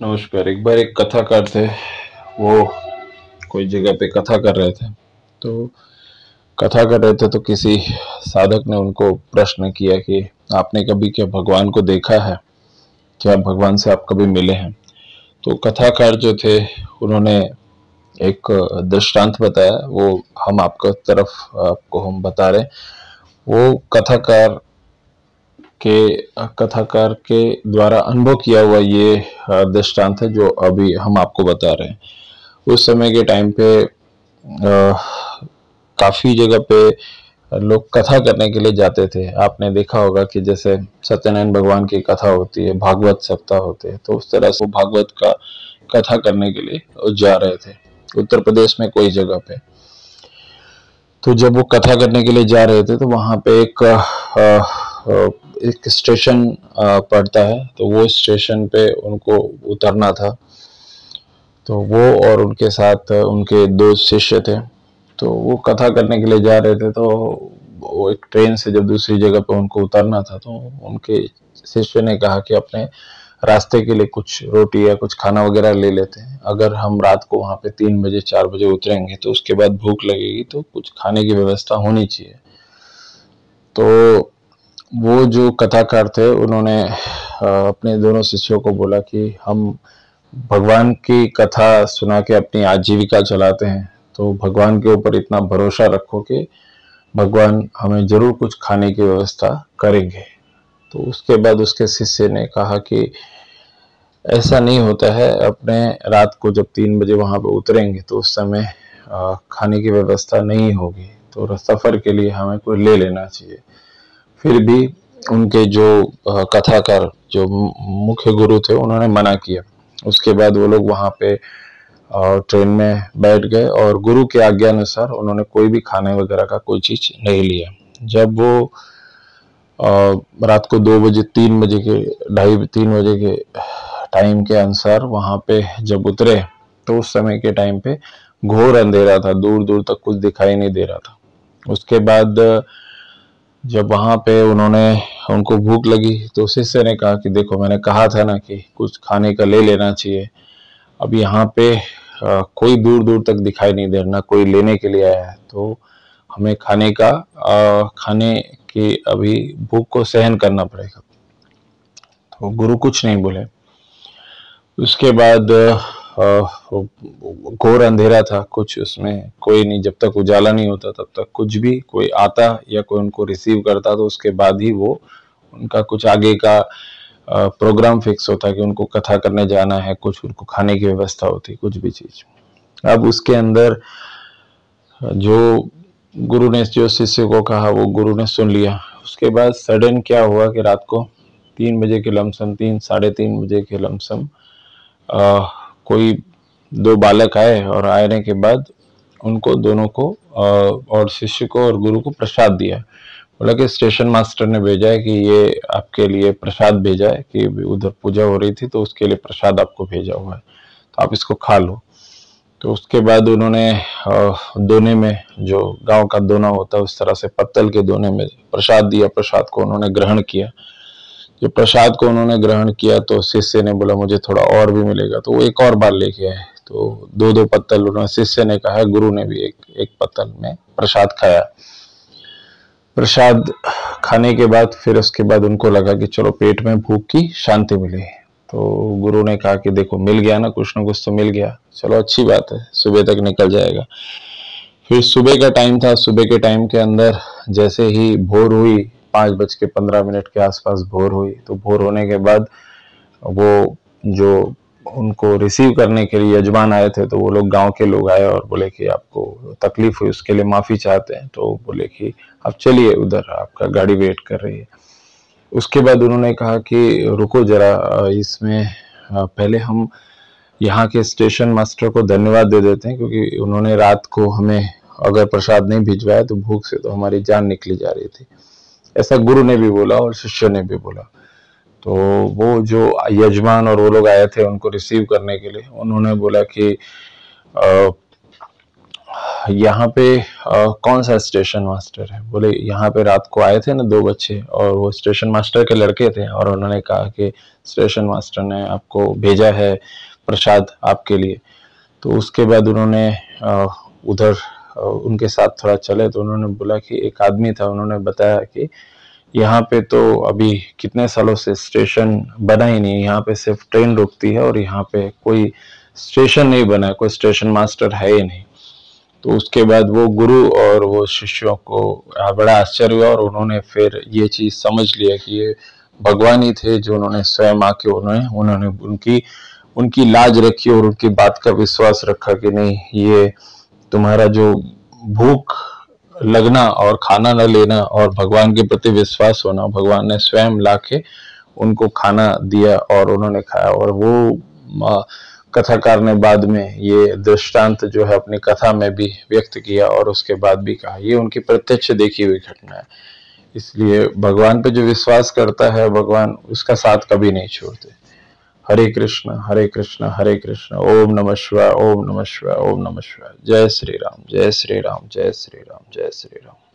नमस्कार। एक बार एक कथाकार थे। वो कोई जगह पे कथा कर रहे थे। तो कथा कर रहे थे तो किसी साधक ने उनको प्रश्न किया कि आपने कभी क्या भगवान को देखा है? क्या भगवान से आप कभी मिले हैं? तो कथाकार जो थे उन्होंने एक दृष्टांत बताया। वो हम आपका तरफ आपको हम बता रहे हैं। वो कथाकार के द्वारा अनुभव किया हुआ ये दृष्टांत है जो अभी हम आपको बता रहे हैं। उस समय के टाइम पे काफी जगह पे लोग कथा करने के लिए जाते थे। आपने देखा होगा कि जैसे सत्यनारायण भगवान की कथा होती है, भागवत सप्ताह होते हैं, तो उस तरह से वो भागवत का कथा करने के लिए जा रहे थे उत्तर प्रदेश में कोई जगह पे। तो जब वो कथा करने के लिए जा रहे थे तो वहां पे एक स्टेशन पड़ता है, तो वो स्टेशन पे उनको उतरना था। तो वो और उनके साथ उनके दो शिष्य थे। तो वो कथा करने के लिए जा रहे थे। तो वो एक ट्रेन से जब दूसरी जगह पे उनको उतरना था तो उनके शिष्य ने कहा कि अपने रास्ते के लिए कुछ रोटी या कुछ खाना वगैरह ले लेते हैं। अगर हम रात को वहां पे 3 बजे 4 बजे उतरेंगे तो उसके बाद भूख लगेगी, तो कुछ खाने की व्यवस्था होनी चाहिए। तो वो जो कथाकार थे उन्होंने अपने दोनों शिष्यों को बोला कि हम भगवान की कथा सुना के अपनी आजीविका चलाते हैं, तो भगवान के ऊपर इतना भरोसा रखो कि भगवान हमें जरूर कुछ खाने की व्यवस्था करेंगे। तो उसके बाद उसके शिष्य ने कहा कि ऐसा नहीं होता है। अपने रात को जब 3 बजे वहां पे उतरेंगे तो उस समय खाने की व्यवस्था नहीं होगी, तो सफर के लिए हमें कोई ले लेना चाहिए। फिर भी उनके जो कथाकार जो मुख्य गुरु थे उन्होंने मना किया। उसके बाद वो लोग वहां पे ट्रेन में बैठ गए और गुरु के आज्ञा अनुसार उन्होंने कोई भी खाने वगैरह का कोई चीज नहीं लिया। जब वो रात को 2 बजे 3 बजे के 2:30 3 बजे के टाइम के अनुसार वहां पे जब उतरे तो उस समय के टाइम पे घोर अंधेरा था, दूर दूर तक कुछ दिखाई नहीं दे रहा था। उसके बाद जब वहां पे उनको भूख लगी तो शिष्य ने कहा कि देखो, मैंने कहा था ना कि कुछ खाने का ले लेना चाहिए। अब यहाँ पे कोई दूर दूर तक दिखाई नहीं दे रहा, ना कोई लेने के लिए आया है, तो हमें खाने की अभी भूख को सहन करना पड़ेगा। तो गुरु कुछ नहीं बोले। उसके बाद घोर अंधेरा था, कुछ उसमें कोई नहीं। जब तक उजाला नहीं होता तब तक कुछ भी कोई आता या कोई उनको रिसीव करता तो उसके बाद ही वो उनका कुछ आगे का प्रोग्राम फिक्स होता कि उनको कथा करने जाना है, कुछ उनको खाने की व्यवस्था होती, कुछ भी चीज। अब उसके अंदर जो गुरु ने जो शिष्य को कहा वो गुरु ने सुन लिया। उसके बाद सडन क्या हुआ कि रात को 3 बजे के लमसम, 3 3:30 बजे के लमसम कोई दो बालक आए और आने के बाद उनको दोनों को और शिष्य को और गुरु को प्रसाद दिया। बोला कि स्टेशन मास्टर ने भेजा है कि ये आपके लिए प्रसाद भेजा है, कि उधर पूजा हो रही थी तो उसके लिए प्रसाद आपको भेजा हुआ है, तो आप इसको खा लो। तो उसके बाद उन्होंने दोने में, जो गांव का दोना होता है उस तरह से पत्तल के दोने में प्रसाद दिया। प्रसाद को उन्होंने ग्रहण किया। जब प्रसाद को उन्होंने ग्रहण किया तो शिष्य ने बोला मुझे थोड़ा और भी मिलेगा, तो वो एक और बार लेके आए। तो दो दो पत्तल उन्होंने, शिष्य ने कहा, गुरु ने भी एक एक पत्तल में प्रसाद खाया। प्रसाद खाने के बाद फिर उसके बाद उनको लगा कि चलो पेट में भूख की शांति मिली। तो गुरु ने कहा कि देखो, मिल गया ना कुछ तो मिल गया, चलो अच्छी बात है, सुबह तक निकल जाएगा। फिर सुबह का टाइम था। सुबह के टाइम के अंदर जैसे ही भोर हुई, 5:15 के आसपास भोर हुई, तो भोर होने के बाद वो जो उनको रिसीव करने के लिए यजमान आए थे, तो वो लोग गांव के लोग आए और बोले कि आपको तकलीफ हुई, उसके लिए माफी चाहते हैं। तो बोले कि आप चलिए, उधर आपका गाड़ी वेट कर रही है। उसके बाद उन्होंने कहा कि रुको जरा, इसमें पहले हम यहाँ के स्टेशन मास्टर को धन्यवाद दे देते हैं, क्योंकि उन्होंने रात को हमें अगर प्रसाद नहीं भिजवाया तो भूख से तो हमारी जान निकली जा रही थी। ऐसा गुरु ने भी बोला और शिष्य ने भी बोला। तो वो जो यजमान और वो लोग आए थे उनको रिसीव करने के लिए, उन्होंने बोला कि यहाँ पे कौन सा स्टेशन मास्टर है? बोले यहाँ पे रात को आए थे ना 2 बच्चे, और वो स्टेशन मास्टर के लड़के थे, और उन्होंने कहा कि स्टेशन मास्टर ने आपको भेजा है प्रसाद आपके लिए। तो उसके बाद उन्होंने उधर उनके साथ थोड़ा चले, तो उन्होंने बोला कि एक आदमी था, उन्होंने बताया कि यहाँ पे तो अभी कितने सालों से स्टेशन बना ही नहीं, यहाँ पे सिर्फ ट्रेन रुकती है और यहाँ पे कोई स्टेशन नहीं बना है, कोई स्टेशन मास्टर है ही नहीं। तो उसके बाद वो गुरु और वो शिष्यों को बड़ा आश्चर्य हुआ, और उन्होंने फिर ये चीज समझ लिया कि ये भगवान ही थे, जो उन्होंने स्वयं आके उन्होंने उनकी उनकी लाज रखी और उनकी बात का विश्वास रखा कि नहीं, ये तुम्हारा जो भूख लगना और खाना न लेना और भगवान के प्रति विश्वास होना, भगवान ने स्वयं लाके उनको खाना दिया और उन्होंने खाया। और वो कथाकार ने बाद में ये दृष्टांत जो है अपनी कथा में भी व्यक्त किया और उसके बाद भी कहा, ये उनकी प्रत्यक्ष देखी हुई घटना है। इसलिए भगवान पे जो विश्वास करता है, भगवान उसका साथ कभी नहीं छोड़ते। हरे कृष्ण हरे कृष्ण हरे कृष्ण, ओम नमः शिवाय ओम नमः शिवाय ओम नमः शिवाय। जय श्री राम जय श्री राम जय श्री राम जय श्री राम।